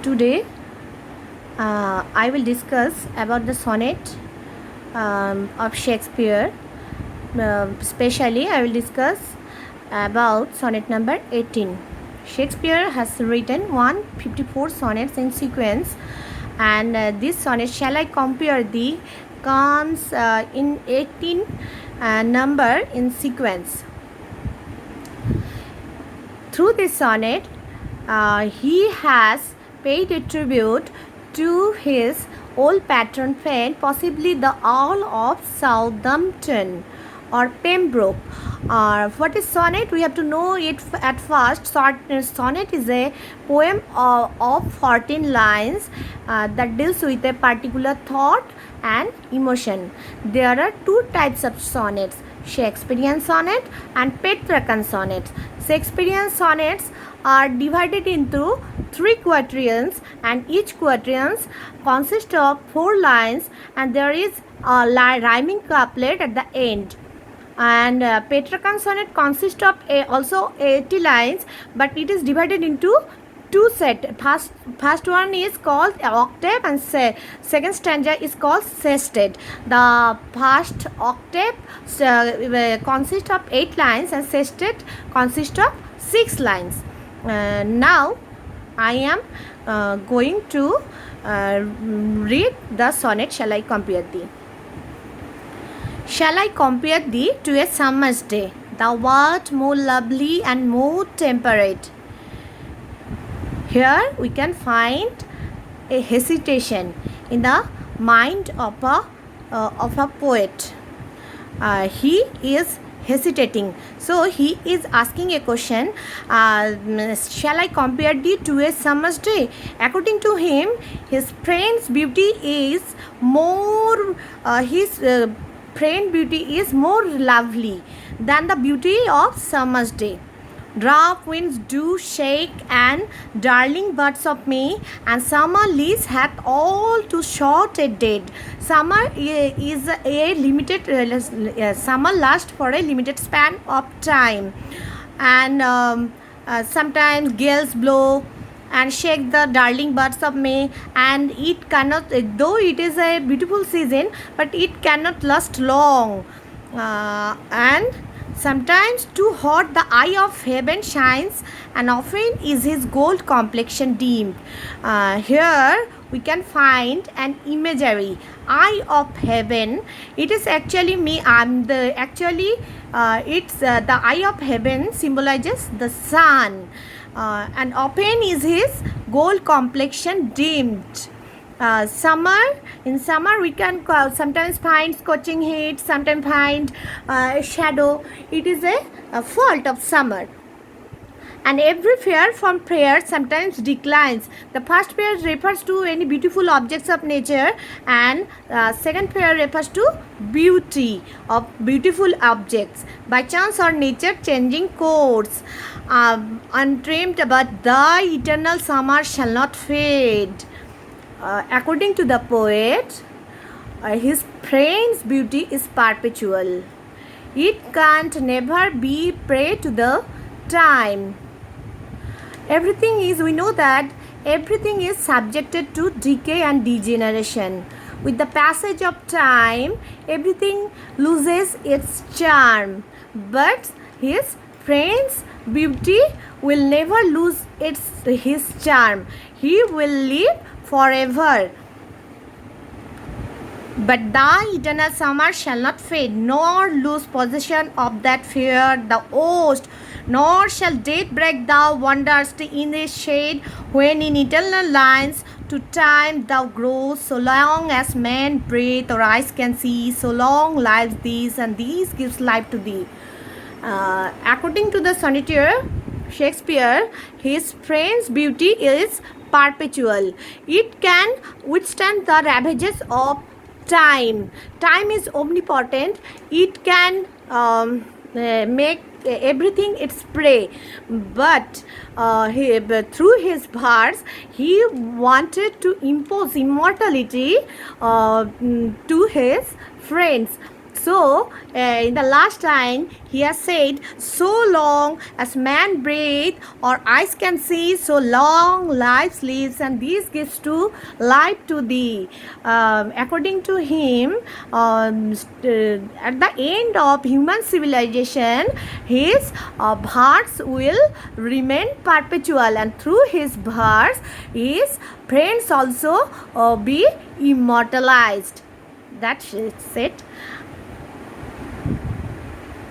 today I will discuss about the sonnet of Shakespeare. Especially, I will discuss about sonnet number 18. Shakespeare has written 154 sonnets in sequence, and this sonnet shall I compare thee comes in 18 number in sequence. Through this sonnet, he has paid a tribute to his old patron friend, possibly the Earl of Southampton or Pembroke. What is sonnet? We have to know it at first. Sonnet is a poem of 14 lines that deals with a particular thought and emotion. There are two types of sonnets: Shakespearean sonnet and Petrarchan sonnets. Shakespearean sonnets are divided into 3 quatrains, and each quatrain consists of 4 lines, and there is a rhyming couplet at the end. And Petrarchan sonnet consists of also 80 lines, but it is divided into 2 sets. First one is called octave, and second stanza is called sestet. The first octave consists of 8 lines, and sestet consists of 6 lines. Now I am going to read the sonnet. Shall I compare thee? Shall I compare thee to a summer's day? Thou art more lovely and more temperate. Here we can find a hesitation in the mind of a poet. He is hesitating, so he is asking a question. Shall I compare thee to a summer's day? According to him, his friend's beauty is more lovely than the beauty of summer's day. Rough winds do shake and darling birds of May, and summer leaves hath all too short a date. Summer is a limited summer lasts for a limited span of time, and sometimes gales blow and shake the darling birds of May, and it cannot, though it is a beautiful season, but it cannot last long, and sometimes too hot the eye of heaven shines, and often is his gold complexion dimmed. Here we can find an imagery. Eye of heaven. It is actually me. It's the eye of heaven symbolizes the sun, and often is his gold complexion dimmed. In summer we can sometimes find scorching heat, sometimes find shadow. It is a fault of summer. And every fear from prayer sometimes declines. The first prayer refers to any beautiful objects of nature, and second prayer refers to beauty of beautiful objects, by chance or nature changing course, untrimmed, but the eternal summer shall not fade. According to the poet, his friend's beauty is perpetual. It can't never be prey to the time. We know that everything is subjected to decay and degeneration. With the passage of time, everything loses its charm. But his friend's beauty will never lose his charm. He will live forever. But the eternal summer shall not fade, nor lose possession of that fear, the host, nor shall death break thou wanderest in the shade, when in eternal lines to time thou grows, so long as man breathe or eyes can see, so long lives these, and these gives life to thee. According to the sonneteer Shakespeare, his friend's beauty is perpetual. It can withstand the ravages of time. Time is omnipotent. It can make everything its prey. But through his verse, he wanted to impose immortality to his friends. So, in the last line, he has said, so long as man breathe or eyes can see, so long life lives, and this gives to life to thee. According to him, at the end of human civilization, his verse will remain perpetual, and through his verse, his friends also be immortalized. That's it.